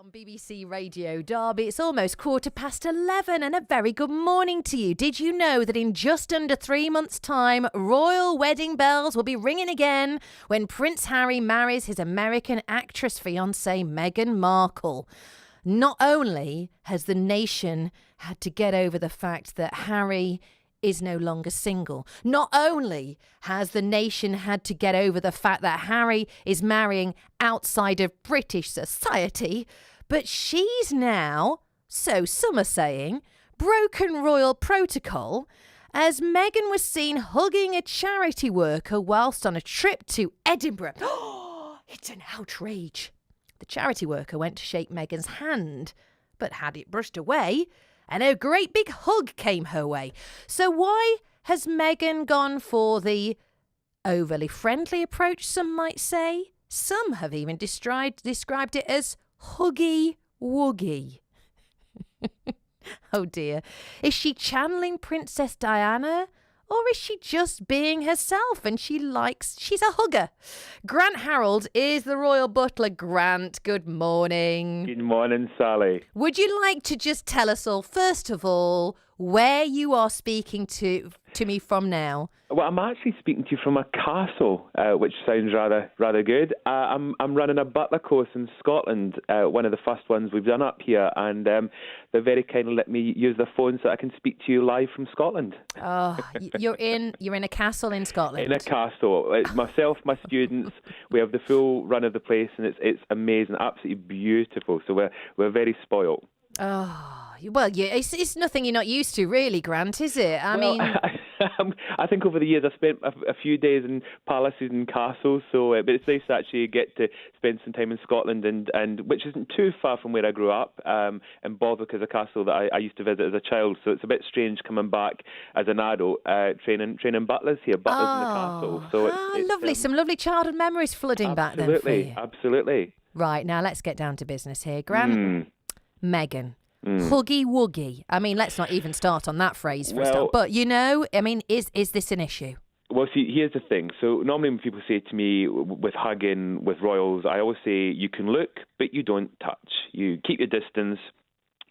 On BBC Radio Derby, it's almost 11:15 and a very good morning to you. Did you know that in just under 3 months' time, royal wedding bells will be ringing again when Prince Harry marries his American actress fiancée Meghan Markle? Not only has the nation had to get over the fact that Harry is no longer single. Not only has the nation had to get over the fact that Harry is marrying outside of British society, but she's now, so some are saying, broken royal protocol as Meghan was seen hugging a charity worker whilst on a trip to Edinburgh. Oh, it's an outrage. The charity worker went to shake Meghan's hand, but had it brushed away, and a great big hug came her way. So why has Meghan gone for the overly friendly approach, some might say? Some have even described it as huggy-wuggy. Oh dear. Is she channeling Princess Diana? Or is she just being herself and she's a hugger? Grant Harrold is the royal butler. Grant, good morning. Good morning, Sally. Would you like to just tell us all, first of all, where you are speaking to me from now? Well, I'm actually speaking to you from a castle, which sounds rather good. I'm running a Butler course in Scotland, one of the first ones we've done up here, and they very kindly let me use the phone so I can speak to you live from Scotland. Oh, you're in a castle in Scotland. In a castle. It's myself, my students. We have the full run of the place, and it's amazing, absolutely beautiful. So we're very spoiled. Oh, well, yeah, it's nothing you're not used to, really, Grant, is it? I think over the years I've spent a few days in palaces and castles, but it's nice to actually get to spend some time in Scotland, and which isn't too far from where I grew up. And Butler is a castle that I used to visit as a child, so it's a bit strange coming back as an adult, training butlers here, butlers in the castle. So it's lovely, some lovely childhood memories flooding back then for you. Absolutely. Right, now let's get down to business here, Grant. Meghan. Huggy-wuggy. I mean, let's not even start on that phrase for a start. But, is this an issue? Well, see, here's the thing. So normally when people say to me with hugging, with royals, I always say you can look, but you don't touch. You keep your distance.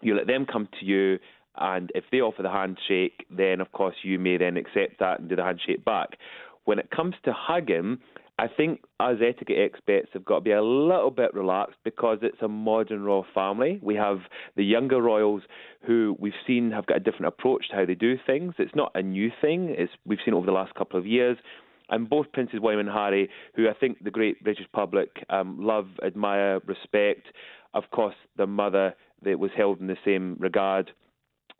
You let them come to you. And if they offer the handshake, then, of course, you may then accept that and do the handshake back. When it comes to hugging, I think us etiquette experts have got to be a little bit relaxed because it's a modern royal family. We have the younger royals who we've seen have got a different approach to how they do things. It's not a new thing. We've seen it over the last couple of years. And both Princes William and Harry, who I think the great British public love, admire, respect, of course, their mother that was held in the same regard.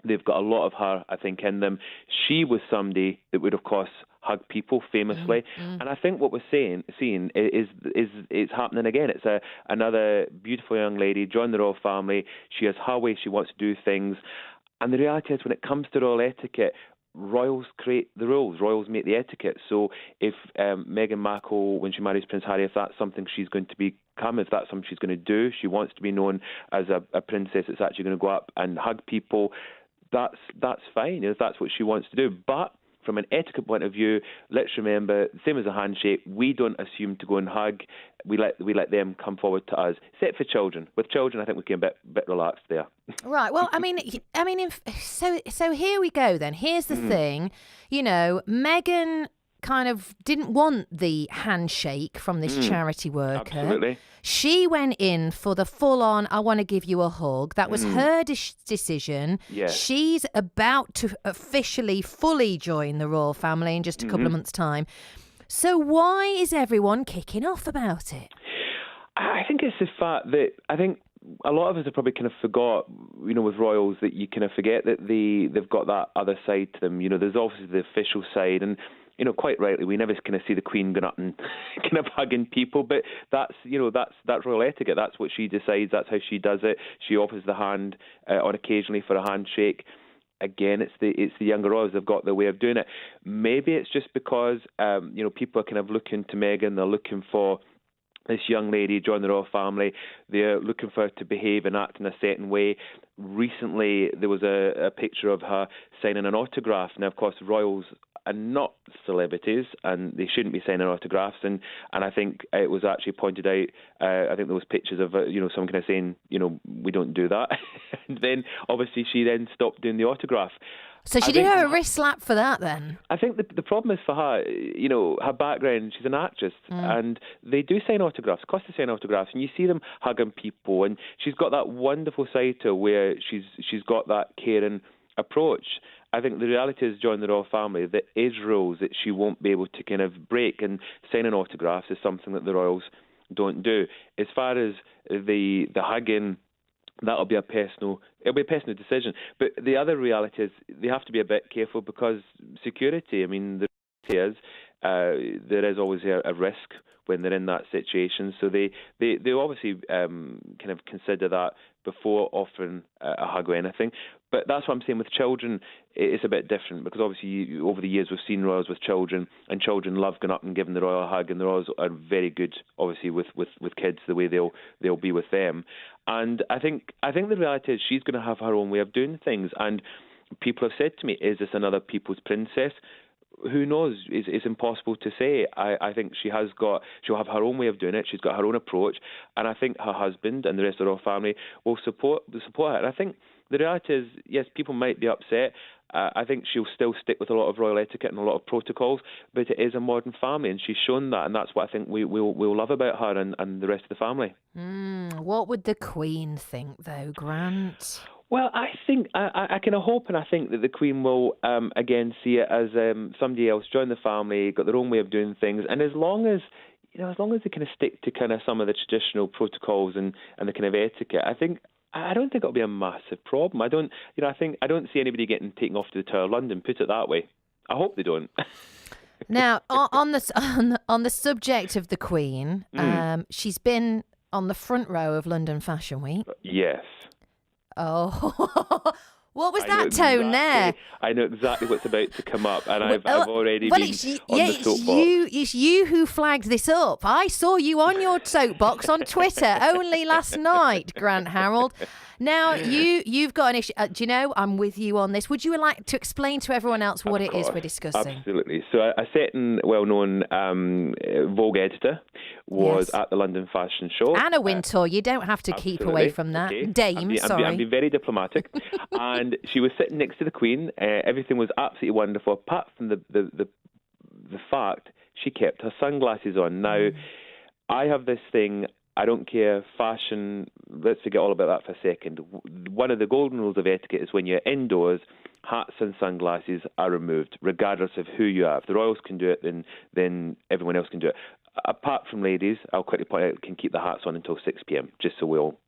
They've got a lot of her, I think, in them. She was somebody that would, of course, hug people famously. And I think what we're seeing is it's happening again. It's another beautiful young lady joined the royal family. She has her way she wants to do things. And the reality is when it comes to royal etiquette, royals create the rules. Royals make the etiquette. So if Meghan Markle, when she marries Prince Harry, if that's something she's going to become, if that's something she's going to do, she wants to be known as a princess that's actually going to go up and hug people, that's fine if that's what she wants to do. But from an etiquette point of view, let's remember, same as a handshake, we don't assume to go and hug. We let them come forward to us. Except for children. With children, I think we can be a bit relaxed there. Right. Well, so here we go then. Here's the thing. Meghan kind of didn't want the handshake from this charity worker. Absolutely. She went in for the full-on, I want to give you a hug. That was her decision. Yeah. She's about to officially, fully join the royal family in just a couple of months' time. So why is everyone kicking off about it? I think it's the fact that I think a lot of us have probably kind of forgot, with royals, that you kind of forget that they've got that other side to them. There's obviously the official side, and quite rightly, we never kind of see the Queen going up and kind of hugging people, but that's royal etiquette. That's what she decides. That's how she does it. She offers the hand on occasionally for a handshake. Again, it's the younger royals. They've got their way of doing it. Maybe it's just because people are kind of looking to Meghan. They're looking for this young lady join the royal family. They're looking for her to behave and act in a certain way. Recently, there was a picture of her signing an autograph. Now, of course, royals are not celebrities, and they shouldn't be signing autographs. And I think it was actually pointed out. I think there was pictures of someone kind of saying, we don't do that. And then obviously she then stopped doing the autograph. So she did have a wrist slap for that then? I think the problem is for her, her background, she's an actress, and they do sign autographs. Of course they sign autographs, and you see them hugging people, and she's got that wonderful side to her where she's got that caring approach. I think the reality is, joining the royal family, there is rules that she won't be able to kind of break, and signing autographs is something that the royals don't do. As far as the hugging, it'll be a personal decision. But the other reality is they have to be a bit careful because security. I mean, the reality is there is always a risk when they're in that situation. So they obviously kind of consider that before offering a hug or anything. But that's what I'm saying with children. It's a bit different because obviously over the years we've seen royals with children, and children love going up and giving the royal a hug, and the royals are very good, obviously, with kids, the way they'll be with them. And I think the reality is she's going to have her own way of doing things. And people have said to me, "Is this another people's princess?" Who knows? It's impossible to say. I think she'll have her own way of doing it. She's got her own approach, and I think her husband and the rest of the royal family will support her. And I think the reality is, yes, people might be upset. I think she'll still stick with a lot of royal etiquette and a lot of protocols, but it is a modern family, and she's shown that, and that's what I think we'll love about her and the rest of the family. What would the Queen think, though, Grant? Well, I think I kind of hope, and I think that the Queen will again see it as somebody else join the family, got their own way of doing things, and as long as they kind of stick to kind of some of the traditional protocols and the kind of etiquette, I don't think it'll be a massive problem. I don't see anybody getting taken off to the Tower of London. Put it that way. I hope they don't. Now, on the subject of the Queen, she's been on the front row of London Fashion Week. Yes. Oh, what was that tone there? I know exactly what's about to come up, and I've already been on the soapbox. It's you who flagged this up. I saw you on your soapbox on Twitter only last night, Grant Harrold. Now, you've got an issue. Do you know, I'm with you on this. Would you like to explain to everyone else what it is we're discussing? Absolutely. So a certain well-known Vogue editor was at the London Fashion Show. Anna Wintour, you don't have to keep away from that. Okay. Dame, sorry. I'm being very diplomatic. And she was sitting next to the Queen. Everything was absolutely wonderful, apart from the fact she kept her sunglasses on. Now, I have this thing... I don't care, fashion, let's forget all about that for a second. One of the golden rules of etiquette is when you're indoors, hats and sunglasses are removed, regardless of who you are. If the royals can do it, then everyone else can do it. Apart from ladies, I'll quickly point out, can keep the hats on until 6 p.m, just so we all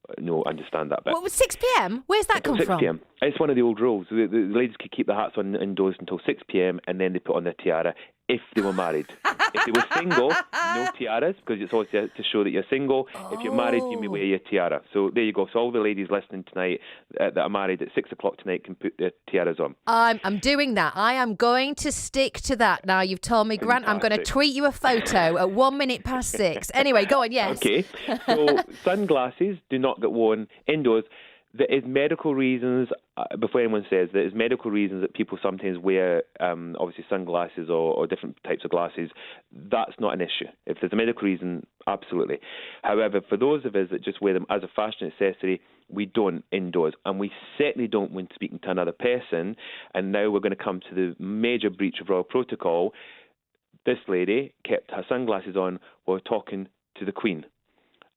understand that bit. What, 6 p.m? Where's that come from? 6 p.m. It's one of the old rules. The ladies could keep the hats on indoors until 6 p.m, and then they put on their tiara if they were married. If they were single, no tiaras, because it's always to show that you're single. If you're married, you may wear your tiara. So there you go. So all the ladies listening tonight that are married at 6 o'clock tonight can put their tiaras on. I'm doing that. I am going to stick to that. Now you've told me, Grant, I'm going to tweet you a photo at 1 minute past 6. Anyway, go on, yes. Okay. So sunglasses do not get worn indoors. There is medical reasons, before anyone says, there is medical reasons that people sometimes wear, obviously, sunglasses or different types of glasses. That's not an issue. If there's a medical reason, absolutely. However, for those of us that just wear them as a fashion accessory, we don't indoors. And we certainly don't when speaking to another person. And now we're going to come to the major breach of royal protocol. This lady kept her sunglasses on while talking to the Queen.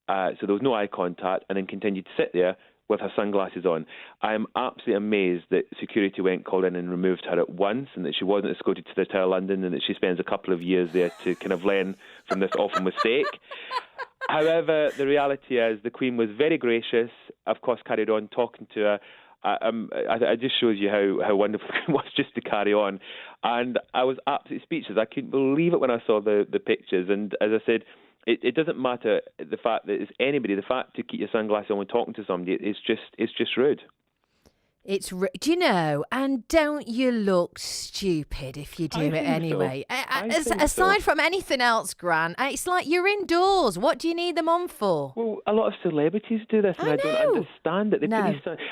So there was no eye contact, and then continued to sit there with her sunglasses on. I am absolutely amazed that security called in and removed her at once, and that she wasn't escorted to the Tower of London, and that she spends a couple of years there to kind of learn from this awful mistake. However, the reality is the Queen was very gracious, of course carried on talking to her. It just shows you how wonderful it was just to carry on. And I was absolutely speechless. I couldn't believe it when I saw the pictures. And as I said, it doesn't matter the fact that it's anybody. The fact to keep your sunglasses on when talking to somebody, it's just rude. Do you know, and don't you look stupid if you do it anyway? Aside from anything else, Grant, it's like you're indoors. What do you need them on for? Well, a lot of celebrities do this, and I don't understand it.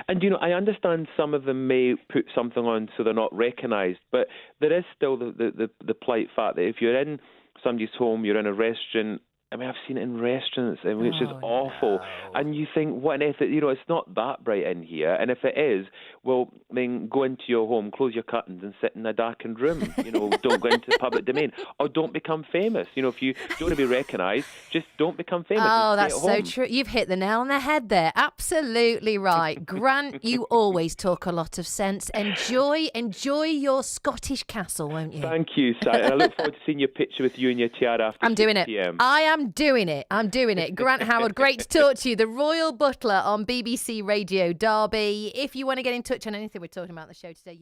And I understand some of them may put something on so they're not recognised, but there is still the polite fact that if you're in somebody's home, you're in a restaurant. I mean, I've seen it in restaurants, which is awful. No. And you think, what an effort, it's not that bright in here. And if it is, well, then go into your home, close your curtains and sit in a darkened room. Don't go into the public domain. Or don't become famous. If you don't want to be recognised, just don't become famous. Oh, that's so true. You've hit the nail on the head there. Absolutely right. Grant, you always talk a lot of sense. Enjoy your Scottish castle, won't you? Thank you, Si. And I look forward to seeing your picture with you and your tiara after 6 p.m. I am doing it. Grant Harrold, great to talk to you. The Royal Butler on BBC Radio Derby. If you want to get in touch on anything we're talking about on the show today,